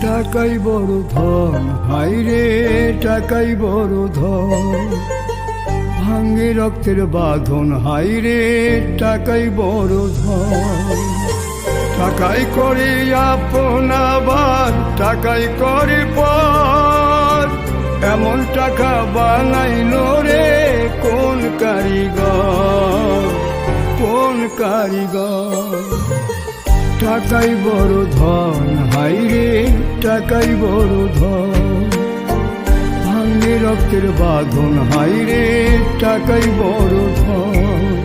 টাকাই বড় ধন, হাইরে টাকাই বড় ধন। ভাঙ্গে রক্তের বাঁধন, হাইরে টাকাই বড় ধন। টাকাই করে আপন আবার টাকাই করে পর, এমন টাকা বানাইল রে কোন কারিগর, কোন কারিগর। টাকাই বড় ধন, হাইরে টাকাই বড় ধন। ভাঙ্গে রক্তের বাঁধন, হাইরে টাকাই বড় ধন।